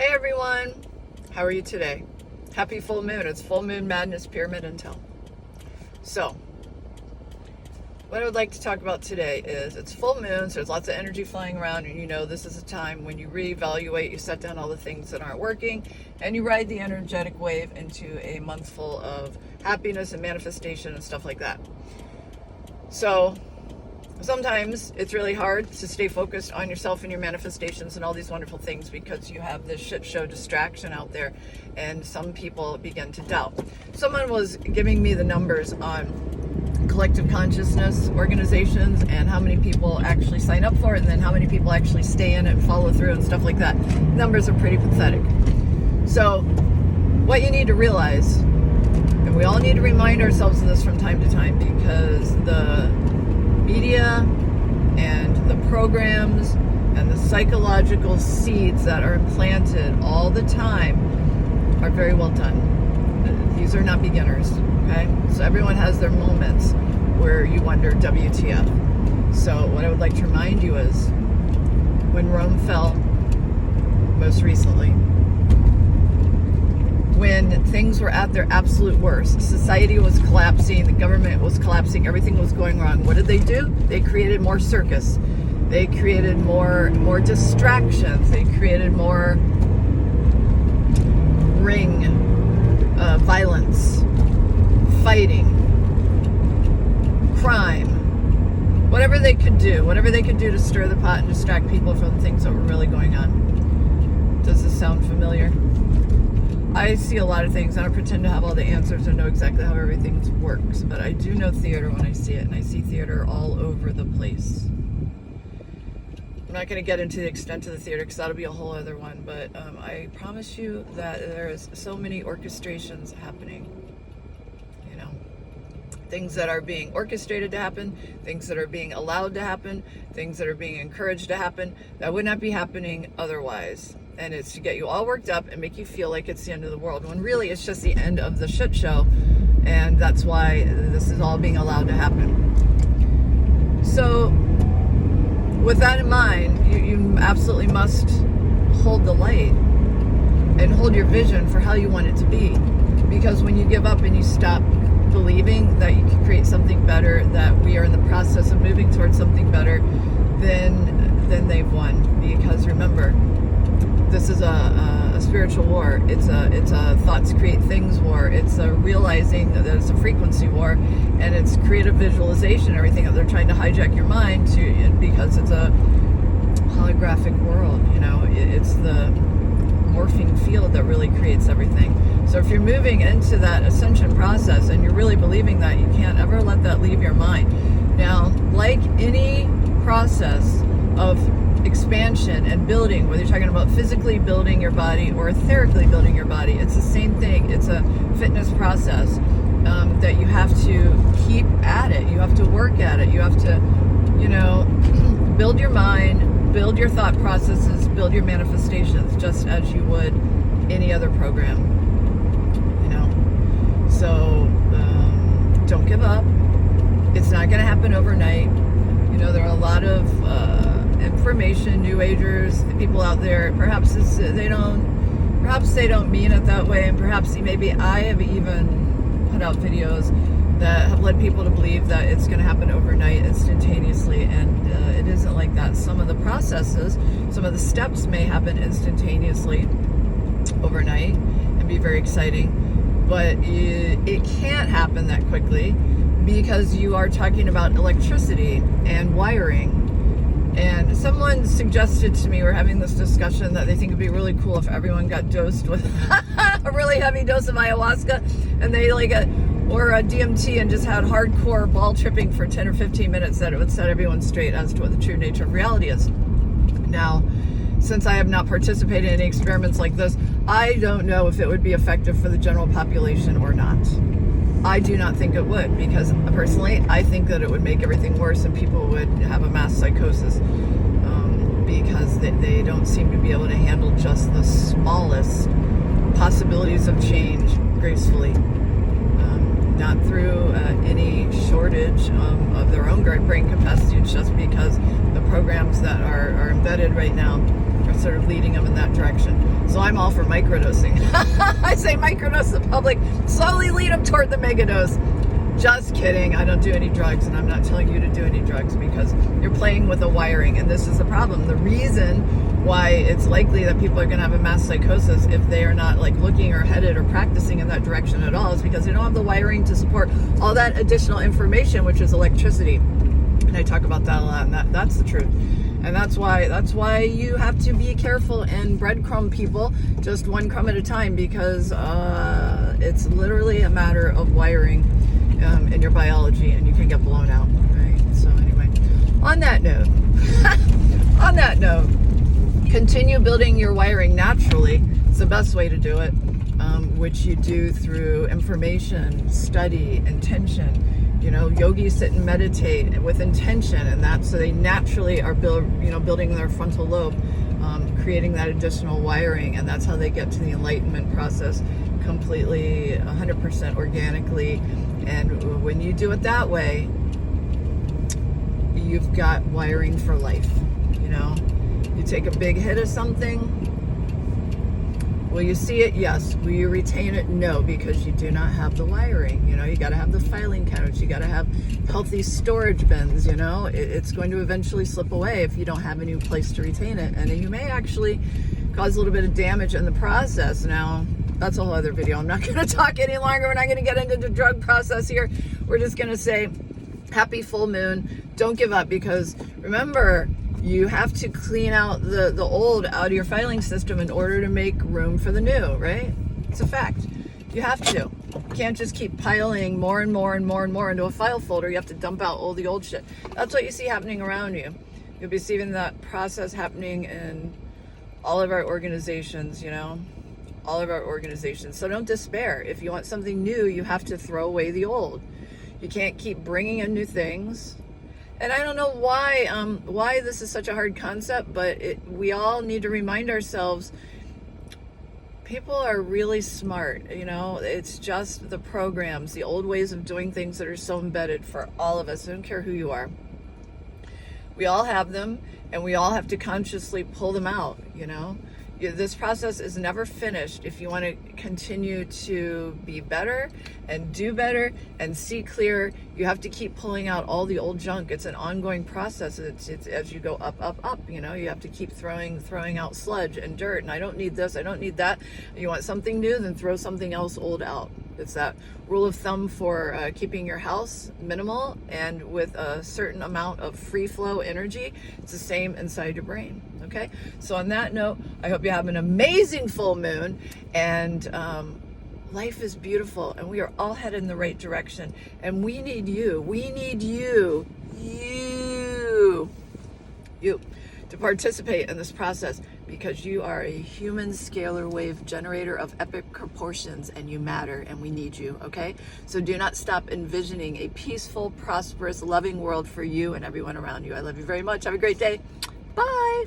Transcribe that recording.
Hey everyone, how are you today? Happy full moon. It's full moon madness pyramid Intell. So, what I would like to talk about today is it's full moon, so there's lots of energy flying around, and you know this is a time when you reevaluate, you set down all the things that aren't working, and you ride the energetic wave into a month full of happiness and manifestation and stuff like that. So, sometimes it's really hard to stay focused on yourself and your manifestations and all these wonderful things because you have this shit show distraction out there, and some people begin to doubt. Someone was giving me the numbers on collective consciousness organizations and how many people actually sign up for it and then how many people actually stay in it and follow through and stuff like that. Numbers are pretty pathetic. So what you need to realize, and we all need to remind ourselves of this from time to time, because the media and the programs and the psychological seeds that are implanted all the time are very well done. These are not beginners, okay? So everyone has their moments where you wonder, WTF? So what I would like to remind you is when Rome fell, most recently, when things were at their absolute worst, society was collapsing, the government was collapsing, everything was going wrong. What did they do? They created more circus. They created more distractions. They created more ring, violence, fighting, crime, whatever they could do to stir the pot and distract people from the things that were really going on. Does this sound familiar? I see a lot of things. I don't pretend to have all the answers or know exactly how everything works, but I do know theater when I see it, and I see theater all over the place. I'm not going to get into the extent of the theater because that'll be a whole other one, but I promise you that there is so many orchestrations happening. You know, things that are being orchestrated to happen, things that are being allowed to happen, things that are being encouraged to happen that would not be happening otherwise. And it's to get you all worked up and make you feel like it's the end of the world, when really it's just the end of the shit show, and that's why this is all being allowed to happen. So with that in mind, you absolutely must hold the light and hold your vision for how you want it to be, because when you give up and you stop believing that you can create something better, that we are in the process of moving towards something better, then they've won. Because remember, this is a spiritual war. It's a thoughts create things war. It's a realizing that it's a frequency war, and it's creative visualization, everything that they're trying to hijack your mind to, because it's a holographic world. You know, it's the morphing field that really creates everything. So if you're moving into that ascension process and you're really believing that, you can't ever let that leave your mind. Now, like any process of expansion and building, whether you're talking about physically building your body or etherically building your body, it's the same thing. It's a fitness process that you have to keep at it. You have to work at it. You have to, build your mind, build your thought processes, build your manifestations, just as you would any other program. So don't give up. It's not going to happen overnight. There are a lot of information, new agers, people out there. Perhaps they don't mean it that way, and perhaps maybe I have even put out videos that have led people to believe that it's going to happen overnight, instantaneously, and it isn't like that. Some of the processes, some of the steps may happen instantaneously overnight and be very exciting, but it can't happen that quickly, because you are talking about electricity and wiring. And someone suggested to me, we're having this discussion, that they think it'd be really cool if everyone got dosed with a really heavy dose of ayahuasca, and they or a DMT, and just had hardcore ball tripping for 10 or 15 minutes, that it would set everyone straight as to what the true nature of reality is. Now, since I have not participated in any experiments like this, I don't know if it would be effective for the general population or not. I do not think it would, because personally, I think that it would make everything worse and people would have a mass psychosis, because they don't seem to be able to handle just the smallest possibilities of change gracefully. Not through any shortage of their own brain capacity. It's just because the programs that are embedded right now we're sort of leading them in that direction. So I'm all for microdosing. I say microdose the public, slowly lead them toward the megadose. Just kidding. I don't do any drugs, and I'm not telling you to do any drugs because you're playing with the wiring, and this is the problem. The reason why it's likely that people are going to have a mass psychosis if they are not like looking or headed or practicing in that direction at all is because they don't have the wiring to support all that additional information, which is electricity. And I talk about that a lot, and that's the truth. And that's why you have to be careful and breadcrumb people just one crumb at a time, because it's literally a matter of wiring in your biology, and you can get blown out, right? So anyway, on that note, continue building your wiring naturally. It's the best way to do it, which you do through information, study, intention. You know, yogis sit and meditate with intention, and that's so they naturally are building their frontal lobe, creating that additional wiring, and that's how they get to the enlightenment process completely 100% organically. And when you do it that way, you've got wiring for life. You know, you take a big hit of something. Will you see it? Yes. Will you retain it? No, because you do not have the wiring. You know, you got to have the filing cabinets. You got to have healthy storage bins. You know, it's going to eventually slip away if you don't have any place to retain it. And you may actually cause a little bit of damage in the process. Now, that's a whole other video. I'm not going to talk any longer. We're not going to get into the drug process here. We're just going to say happy full moon. Don't give up, because remember, you have to clean out the old out of your filing system in order to make room for the new, right? It's a fact. You have to. You can't just keep piling more and more and more and more into a file folder. You have to dump out all the old shit. That's what you see happening around you. You'll be seeing that process happening in all of our organizations, you know, all of our organizations. So don't despair. If you want something new, you have to throw away the old. You can't keep bringing in new things. And I don't know why this is such a hard concept, but we all need to remind ourselves, people are really smart, you know. It's just the programs, the old ways of doing things that are so embedded for all of us. I don't care who you are. We all have them, and we all have to consciously pull them out, you know. This process is never finished. If you want to continue to be better and do better and see clear, you have to keep pulling out all the old junk. It's an ongoing process. It's as you go up, you know, you have to keep throwing out sludge and dirt. And I don't need this, I don't need that. You want something new, then throw something else old out. It's that rule of thumb for keeping your house minimal and with a certain amount of free flow energy. It's the same inside your brain. Okay, so on that note, I hope you have an amazing full moon, and life is beautiful, and we are all headed in the right direction, and we need you. We need you to participate in this process, because you are a human scalar wave generator of epic proportions, and you matter, and we need you. Okay, so do not stop envisioning a peaceful, prosperous, loving world for you and everyone around you. I love you very much. Have a great day. Bye.